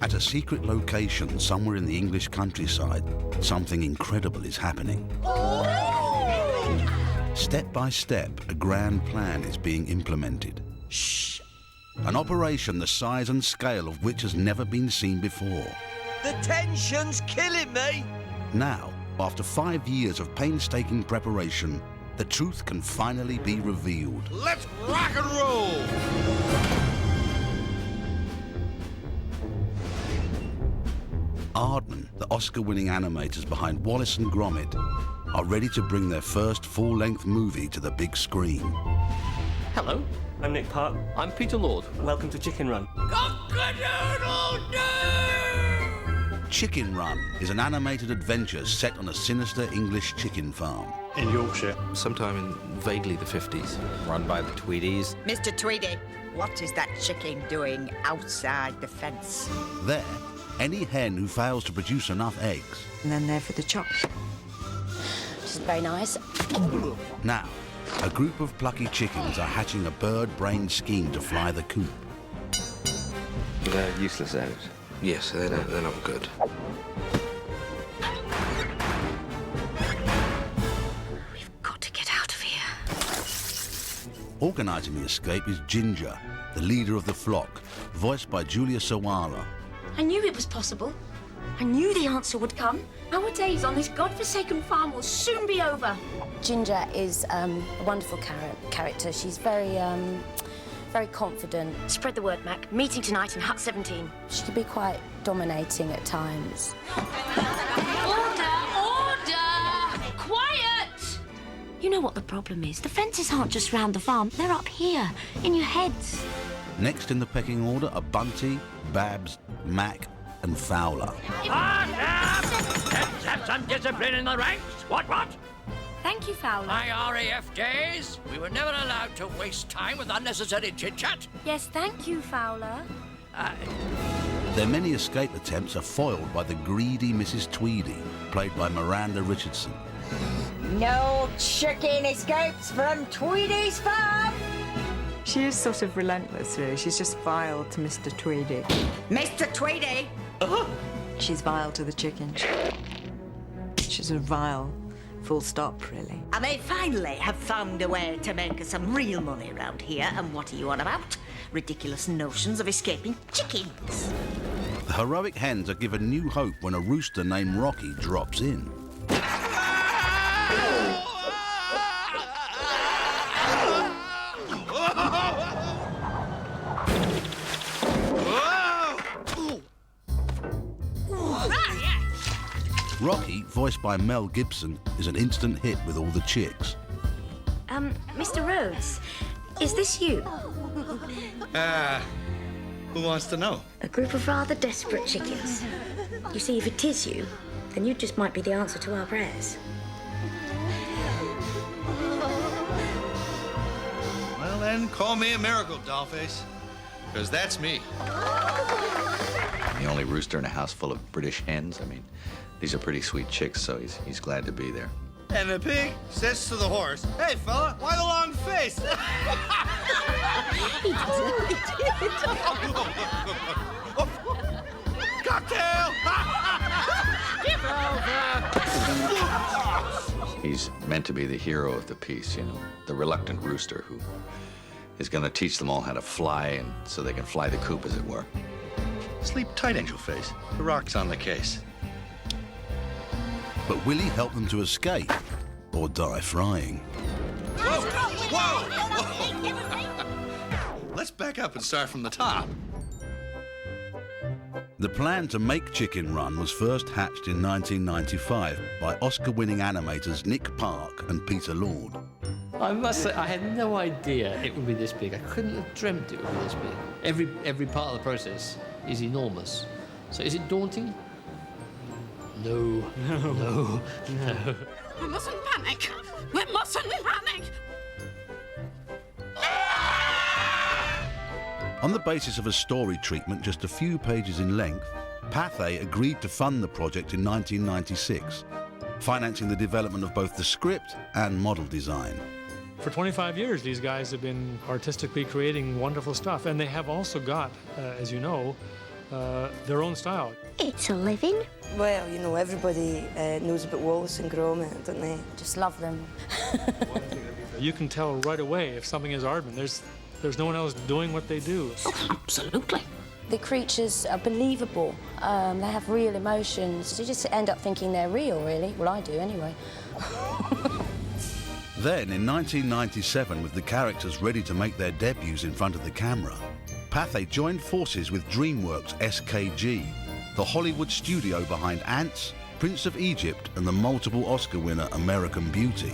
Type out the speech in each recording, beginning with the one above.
At a secret location somewhere in the English countryside, something incredible is happening. Step by step, a grand plan is being implemented. Shh! An operation the size and scale of which has never been seen before. The tension's killing me! Now, after 5 years of painstaking preparation, the truth can finally be revealed. Let's rock and roll! Aardman, the Oscar-winning animators behind Wallace and Gromit, are ready to bring their first full-length movie to the big screen. Hello, I'm Nick Park. I'm Peter Lord. Welcome to Chicken Run. Cock-a-doodle-doo! Chicken Run is an animated adventure set on a sinister English chicken farm. In Yorkshire. Sometime in vaguely the 50s. Run by the Tweedies. Mr. Tweedy, what is that chicken doing outside the fence? There, any hen who fails to produce enough eggs. And then they're for the chops. Which is very nice. Now, a group of plucky chickens are hatching a bird-brained scheme to fly the coop. They're useless eggs. Yes, they're not good. We've got to get out of here. Organising the escape is Ginger, the leader of the flock, voiced by Julia Sawara. I knew it was possible. I knew the answer would come. Our days on this godforsaken farm will soon be over. Ginger is a wonderful character. She's very confident. Spread the word, Mac. Meeting tonight in Hut 17. She can be quite dominating at times. Order! Order! Quiet! You know what the problem is? The fences aren't just round the farm. They're up here, in your heads. Next in the pecking order are Bunty, Babs, Mac, and Fowler. Let's have some discipline in the ranks. What? Thank you, Fowler. My RAF days, we were never allowed to waste time with unnecessary chit-chat. Yes, thank you, Fowler. Their many escape attempts are foiled by the greedy Mrs. Tweedy, played by Miranda Richardson. No chicken escapes from Tweedy's farm! She is sort of relentless, really. She's just vile to Mr. Tweedy. Mr. Tweedy! She's vile to the chickens. She's a vile, full stop, really. And they finally have found a way to make some real money around here. And what are you on about? Ridiculous notions of escaping chickens. The heroic hens are given new hope when a rooster named Rocky drops in. Rocky, voiced by Mel Gibson, is an instant hit with all the chicks. Mr. Rhodes, is this you? Who wants to know? A group of rather desperate chickens. You see, if it is you, then you just might be the answer to our prayers. Well then, call me a miracle, dollface. Because that's me. The only rooster in a house full of British hens. I mean, these are pretty sweet chicks, so he's glad to be there. And the pig says to the horse, "Hey, fella, why the long face?" Cocktail! He's meant to be the hero of the piece, you know, the reluctant rooster who is going to teach them all how to fly, and so they can fly the coop, as it were. Sleep tight, Angel Face. The rock's on the case. But will he help them to escape or die frying? Whoa! Whoa! Let's back up and start from the top. The plan to make Chicken Run was first hatched in 1995 by Oscar-winning animators Nick Park and Peter Lord. I must say, I had no idea it would be this big. I couldn't have dreamt it would be this big. Every part of the process is enormous. So is it daunting? No. We mustn't panic. We mustn't panic. On the basis of a story treatment just a few pages in length, Pathé agreed to fund the project in 1996, financing the development of both the script and model design. For 25 years, these guys have been artistically creating wonderful stuff, and they have also got, as you know, their own style. It's a living. Well, you know, everybody knows about Wallace and Gromit, don't they? Just love them. You can tell right away if something is Aardman. There's no one else doing what they do. Absolutely. The creatures are believable. They have real emotions. You just end up thinking they're real, really. Well, I do, anyway. Then, in 1997, with the characters ready to make their debuts in front of the camera, Pathé joined forces with DreamWorks SKG, the Hollywood studio behind Ants, Prince of Egypt, and the multiple Oscar winner American Beauty.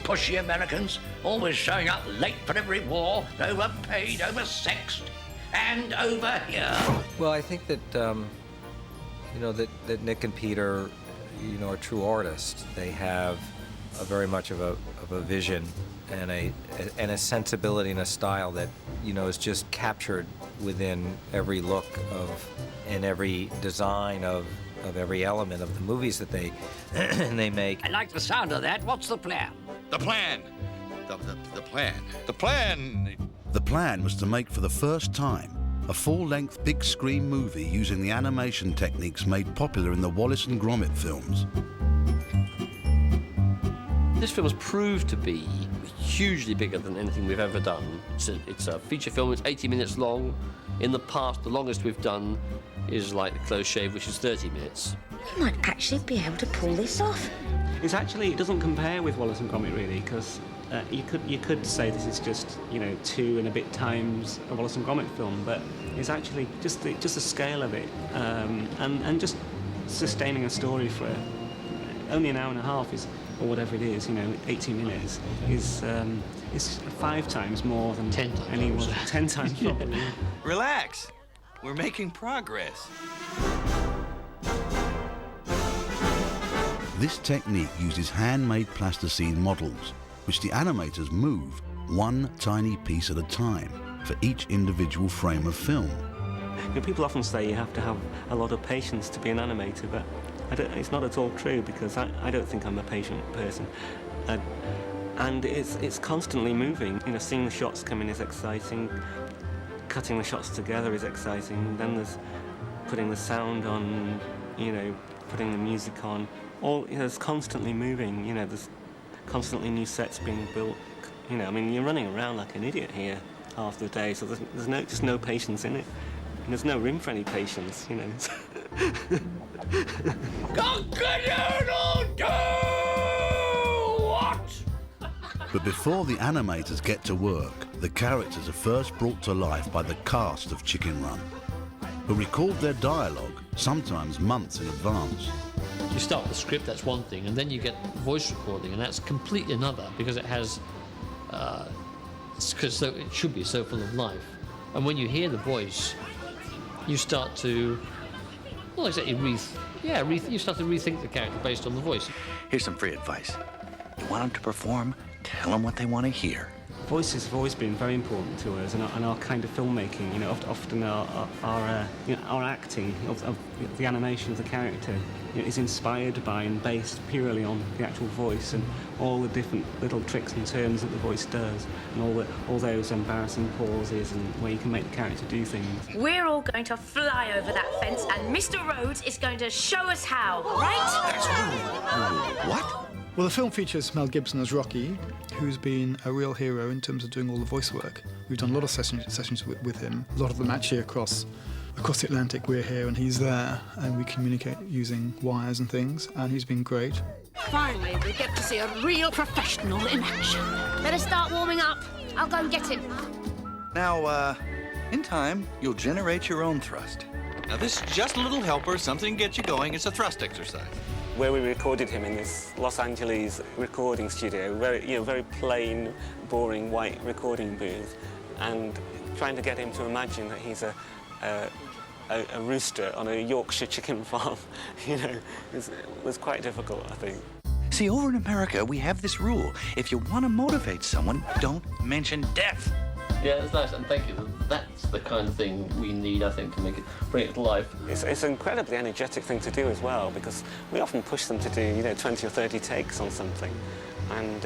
Pushy Americans, always showing up late for every war, overpaid, oversexed, and over here. Well, I think that, you know, that Nick and Peter, you know, are true artists. They have a very much of a vision and a sensibility and a style that, you know, is just captured within every look of and every design of every element of the movies that they they make. I like the sound of that. What's the plan? The plan. The plan. The plan. The plan was to make for the first time a full-length big-screen movie using the animation techniques made popular in the Wallace and Gromit films. This film has proved to be hugely bigger than anything we've ever done. It's a feature film, it's 80 minutes long. In the past, the longest we've done is like The Close Shave, which is 30 minutes. You might actually be able to pull this off. It's actually, it doesn't compare with Wallace and Gromit really, because you could say this is just, you know, 2 and a bit times a Wallace and Gromit film, but it's actually just the scale of it, and just sustaining a story for only an hour and a half is, or whatever it is, you know, 80 minutes is 5 times more than 10 times. Any 10 times probably. Relax. We're making progress. This technique uses handmade plasticine models, which the animators move one tiny piece at a time for each individual frame of film. You know, people often say you have to have a lot of patience to be an animator, but it's not at all true, because I don't think I'm a patient person. And it's constantly moving. You know, seeing the shots come in is exciting. Cutting the shots together is exciting. Then there's putting the sound on, you know, putting the music on. All, you know, it's constantly moving. You know, there's constantly new sets being built. You know, I mean, you're running around like an idiot here half the day, so there's just no patience in it. And there's no room for any patience, you know. Cock-a-doodle-doo! What? But before the animators get to work, the characters are first brought to life by the cast of Chicken Run, who record their dialogue, sometimes months in advance. You start with the script, that's one thing, and then you get voice recording, and that's completely another, because it has, because it should be so full of life. And when you hear the voice, you start to, well, exactly, you start to rethink the character based on the voice. Here's some free advice. You want them to perform, tell them what they want to hear. Voices have always been very important to us, and our kind of filmmaking. You know, often our acting of the animation of the character, you know, is inspired by and based purely on the actual voice and all the different little tricks and turns that the voice does, and all those embarrassing pauses and where you can make the character do things. We're all going to fly over that fence, and Mr. Rhodes is going to show us how, right? What? Well, the film features Mel Gibson as Rocky, who's been a real hero in terms of doing all the voice work. We've done a lot of sessions with him. A lot of them actually across the Atlantic. We're here and he's there, and we communicate using wires and things, and he's been great. Finally, we get to see a real professional in action. Better start warming up. I'll go and get him. Now, in time, you'll generate your own thrust. Now, this is just a little helper, something to get you going. It's a thrust exercise. Where we recorded him in this Los Angeles recording studio, very plain, boring white recording booth, and trying to get him to imagine that he's a rooster on a Yorkshire chicken farm, you know, was quite difficult, I think. See, over in America, we have this rule. If you want to motivate someone, don't mention death. Yeah, it's nice, and thank you. That's the kind of thing we need, I think, to bring it to life. It's an incredibly energetic thing to do as well, because we often push them to do, you know, 20 or 30 takes on something, and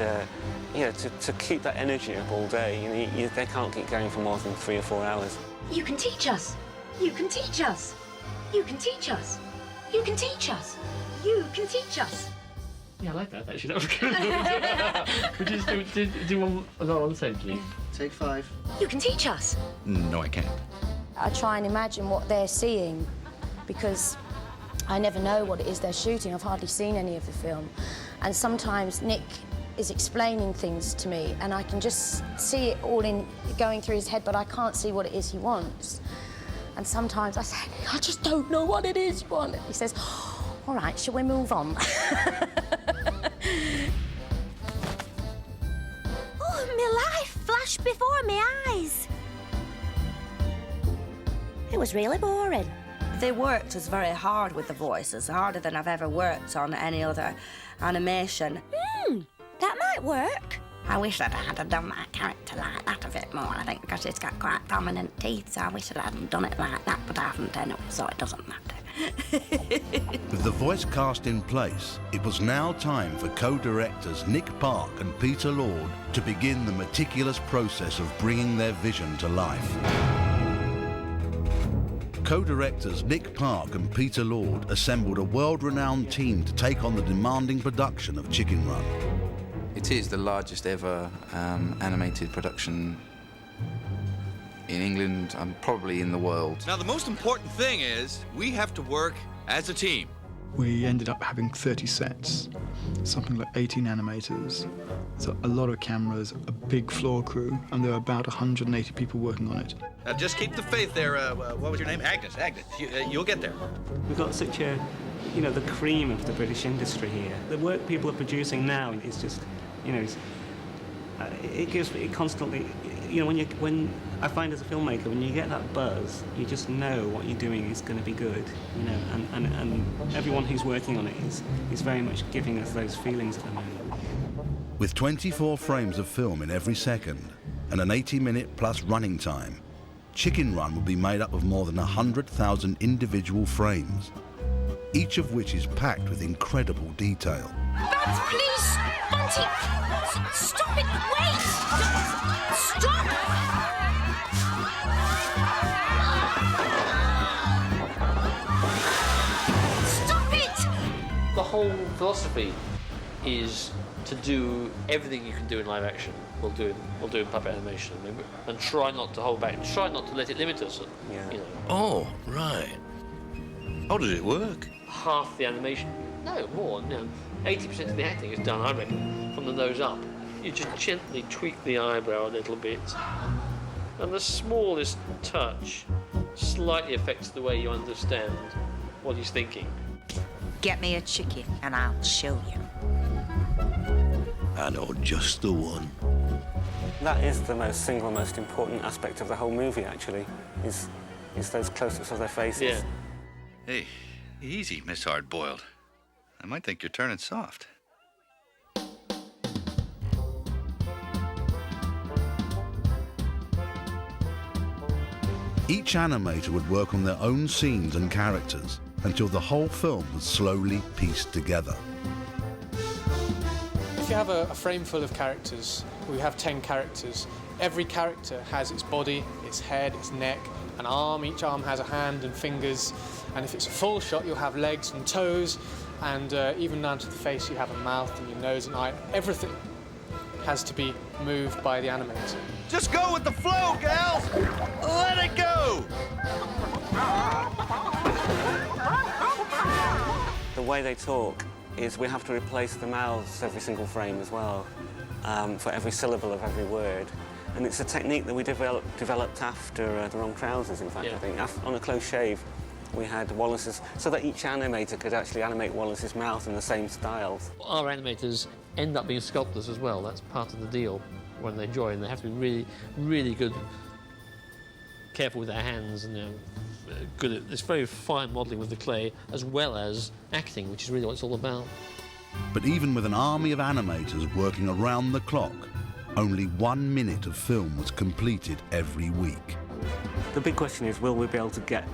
you know, to keep that energy up all day, you know, they can't keep going for more than 3 or 4 hours. You can teach us. You can teach us. You can teach us. You can teach us. You can teach us. Yeah, I like that, actually. That was good. Would you just do one on the same, please? Take 5. You can teach us. No, I can't. I try and imagine what they're seeing because I never know what it is they're shooting. I've hardly seen any of the film. And sometimes Nick is explaining things to me and I can just see it all going through his head, but I can't see what it is he wants. And sometimes I say, I just don't know what it is you want. And he says, all right, shall we move on? Oh, my life flashed before my eyes. It was really boring. They worked us very hard with the voices, harder than I've ever worked on any other animation. That might work. I wish that I had done my character like that a bit more, I think, because it's got quite prominent teeth, so I wish that I hadn't done it like that, but I haven't anyway, so it doesn't matter. With the voice cast in place, it was now time for co-directors Nick Park and Peter Lord to begin the meticulous process of bringing their vision to life. Co-directors Nick Park and Peter Lord assembled a world-renowned team to take on the demanding production of Chicken Run. It is the largest ever animated production in England and probably in the world. Now, the most important thing is we have to work as a team. We ended up having 30 sets, something like 18 animators, so a lot of cameras, a big floor crew, and there were about 180 people working on it. Just keep the faith there. What was your name? Agnes. You'll get there. We've got such a, you know, the cream of the British industry here. The work people are producing now is just, you know, it constantly, you know, when I find as a filmmaker, when you get that buzz, you just know what you're doing is going to be good, you know, and everyone who's working on it is very much giving us those feelings at the moment. With 24 frames of film in every second and an 80-minute plus running time, Chicken Run will be made up of more than 100,000 individual frames, each of which is packed with incredible detail. Babs, please! Monty! Stop it! Wait! Stop! Stop it! The whole philosophy is to do everything you can do in live action. We'll do in puppet animation, and try not to hold back. Try not to let it limit us. Yeah. You know. Oh, right. How does it work? Half the animation, no more. No, 80% of the acting is done, I reckon, from the nose up. You just gently tweak the eyebrow a little bit, and the smallest touch slightly affects the way you understand what he's thinking. Get me a chicken and I'll show you. I know just the one. That is the single most important aspect of the whole movie, actually, is those close-ups of their faces. Yeah. Hey, easy, Miss Hard-Boiled. I might think you're turning soft. Each animator would work on their own scenes and characters until the whole film was slowly pieced together. If you have a frame full of characters, we have 10 characters. Every character has its body, its head, its neck, an arm. Each arm has a hand and fingers. And if it's a full shot, you'll have legs and toes. And even down to the face, you have a mouth and your nose and eye. Everything has to be moved by the animator. Just go with the flow, gals! Let it go! The way they talk is we have to replace the mouths every single frame as well, for every syllable of every word. And it's a technique that we developed after The Wrong Trousers, in fact, I think. On A Close Shave, we had Wallace's, so that each animator could actually animate Wallace's mouth in the same style. Our animators end up being sculptors as well. That's part of the deal when they join. They have to be really, really good, careful with their hands, and good at this very fine modelling with the clay, as well as acting, which is really what it's all about. But even with an army of animators working around the clock, only 1 minute of film was completed every week. The big question is, will we be able to get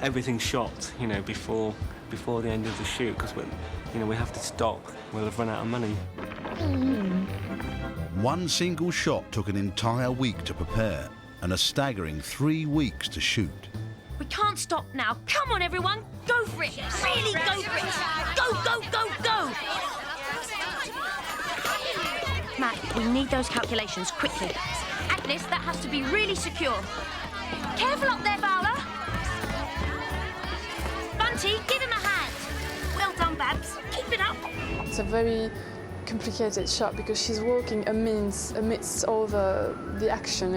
everything shot, you know, before the end of the shoot? Because we have to stop. We'll have run out of money. One single shot took an entire week to prepare, and a staggering 3 weeks to shoot. We can't stop now. Come on, everyone. Go for it. Really go for it. Go, go, go, go. Matt, we need those calculations quickly. Agnes, that has to be really secure. Careful up there, Fowler. Bunty, give him a hand. Well done, Babs. Keep it up. It's a very complicated shot because she's walking amidst all the action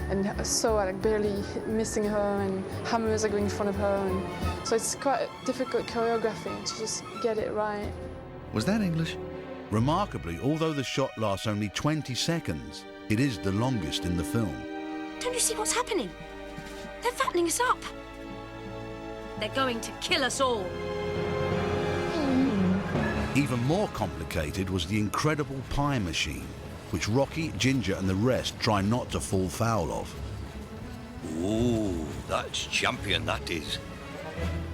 and so like barely missing her, and hammers are going in front of her, and so it's quite difficult choreography to just get it right. Was that English? Remarkably, although the shot lasts only 20 seconds, it is the longest in the film. Don't you see what's happening? They're fattening us up. They're going to kill us all. Even more complicated was the incredible pie machine, which Rocky, Ginger and the rest try not to fall foul of. Ooh, that's champion, that is.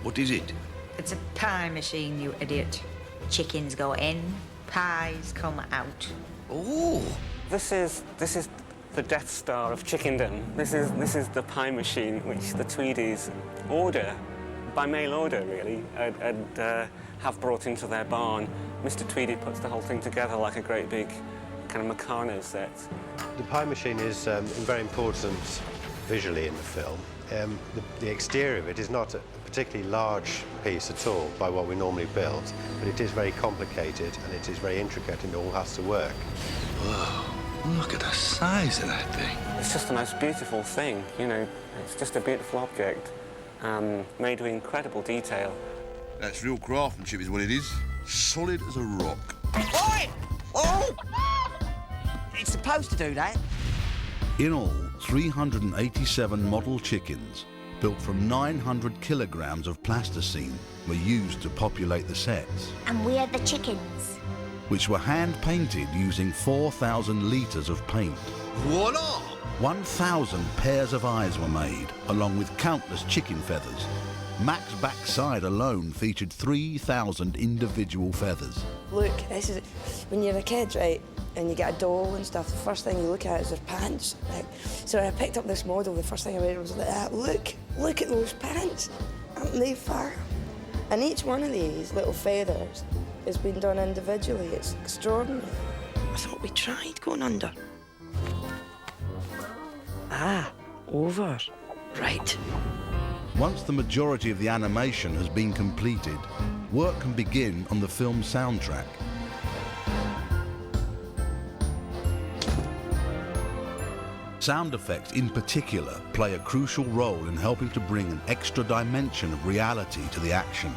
What is it? It's a pie machine, you idiot. Chickens go in, pies come out. Ooh. This is the Death Star of chickendom. This is the pie machine which the Tweedies order, by mail order really, and have brought into their barn. Mr. Tweedy puts the whole thing together like a great big kind of Meccano set. The pie machine is very important visually in the film. The exterior of it is not a particularly large piece at all by what we normally build, but it is very complicated and it is very intricate and it all has to work. Whoa, look at the size of that thing. It's just the most beautiful thing, you know. It's just a beautiful object, made with incredible detail. That's real craftsmanship is what it is. Solid as a rock. Oi! Oh! It's supposed to do that. In all, 387 model chickens, built from 900 kilograms of plasticine, were used to populate the sets, And we're the chickens. which were hand-painted using 4,000 litres of paint. Voila! 1,000 pairs of eyes were made, along with countless chicken feathers. Mac's backside alone featured 3,000 individual feathers. Look, this is when you're a kid, right, and you get a doll and stuff, the first thing you look at is their pants. Like, so when I picked up this model, the first thing I read was like that. Look at those pants. Aren't they far? And each one of these little feathers has been done individually. It's extraordinary. I thought we tried going under. Ah, over. Right. Once the majority of the animation has been completed, work can begin on the film soundtrack. Sound effects in particular play a crucial role in helping to bring an extra dimension of reality to the action.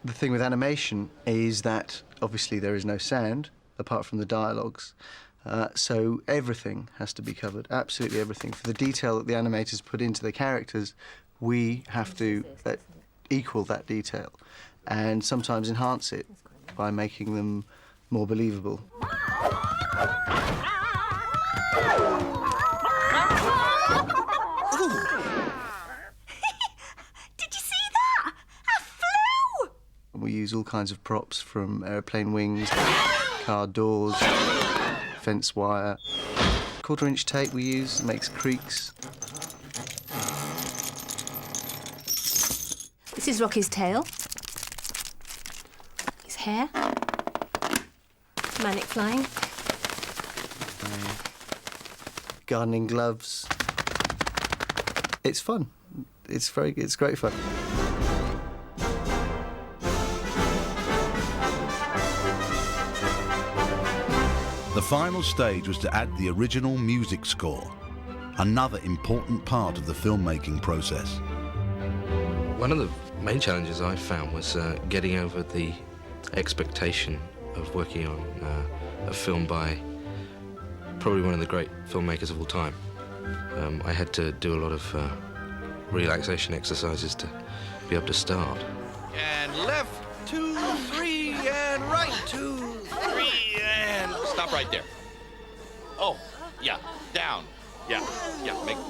The thing with animation is that obviously there is no sound apart from the dialogues. So everything has to be covered, absolutely everything. For the detail that the animators put into the characters, we have to equal that detail and sometimes enhance it by making them more believable. Did you see that? I flew! We use all kinds of props, from aeroplane wings, car doors, fence wire. 1/4-inch tape we use makes creaks. This is Rocky's tail. His hair. Manic flying. Gardening gloves. It's fun. It's great fun. The final stage was to add the original music score, another important part of the filmmaking process. One of the main challenges I found was getting over the expectation of working on a film by probably one of the great filmmakers of all time. I had to do a lot of relaxation exercises to be able to start. And left, 2, 3, and right, 2, 3, and stop right there. Oh, yeah, down. Yeah,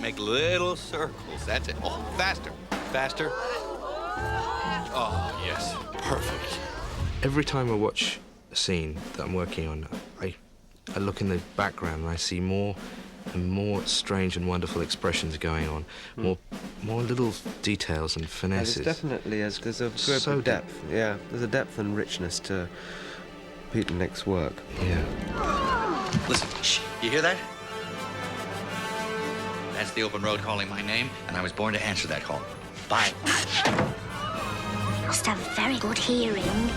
make little circles. That's it. Oh, faster, faster. Oh, yes, perfect. Every time I watch scene that I'm working on, I look in the background and I see more and more strange and wonderful expressions going on, more little details and finesses. There's definitely there's a great depth. Yeah, there's a depth and richness to Pete and Nick's work. Yeah. Listen, shh, you hear that? That's the open road calling my name, and I was born to answer that call. Bye. You must have very good hearing.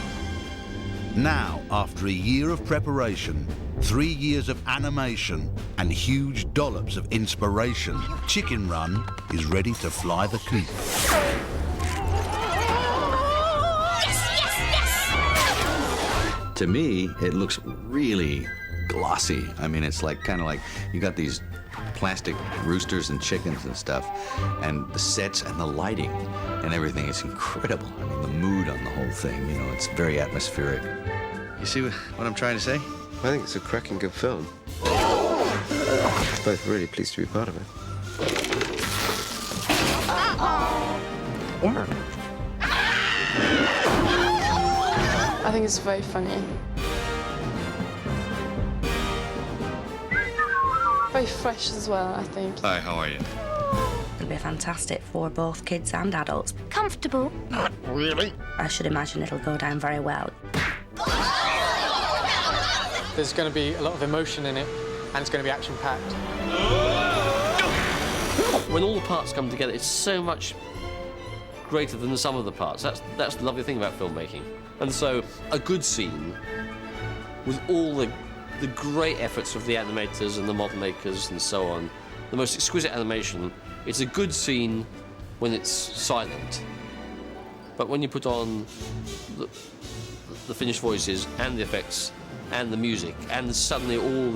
Now, after a year of preparation, 3 years of animation, and huge dollops of inspiration, Chicken Run is ready to fly the coop. To me, it looks really glossy. I mean, it's like kind of like you got these plastic roosters and chickens and stuff, and the sets and the lighting and everything is incredible. I mean, the mood on the whole thing, you know, it's very atmospheric. You see what I'm trying to say? I think it's a cracking good film. Both really pleased to be part of it. I think it's very funny. Very fresh as well, I think. Hi, how are you? It'll be fantastic for both kids and adults. Comfortable? Not really. I should imagine it'll go down very well. There's going to be a lot of emotion in it, and it's going to be action-packed. When all the parts come together, it's so much greater than the sum of the parts. That's the lovely thing about filmmaking. And so, a good scene, with all the great efforts of the animators and the model makers and so on, the most exquisite animation, it's a good scene when it's silent. But when you put on the finished voices and the effects and the music, and suddenly all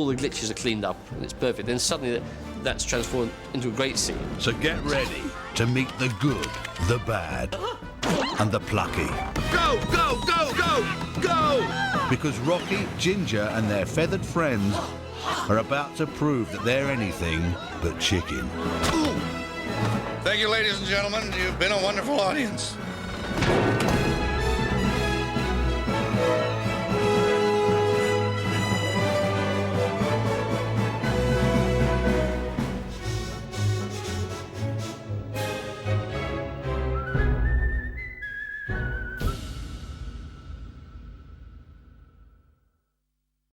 the glitches are cleaned up and it's perfect, then suddenly that's transformed into a great scene. So get ready to meet the good, the bad, and the plucky. Go, go, go, go, go! Because Rocky, Ginger, and their feathered friends are about to prove that they're anything but chicken. Thank you, ladies and gentlemen. You've been a wonderful audience.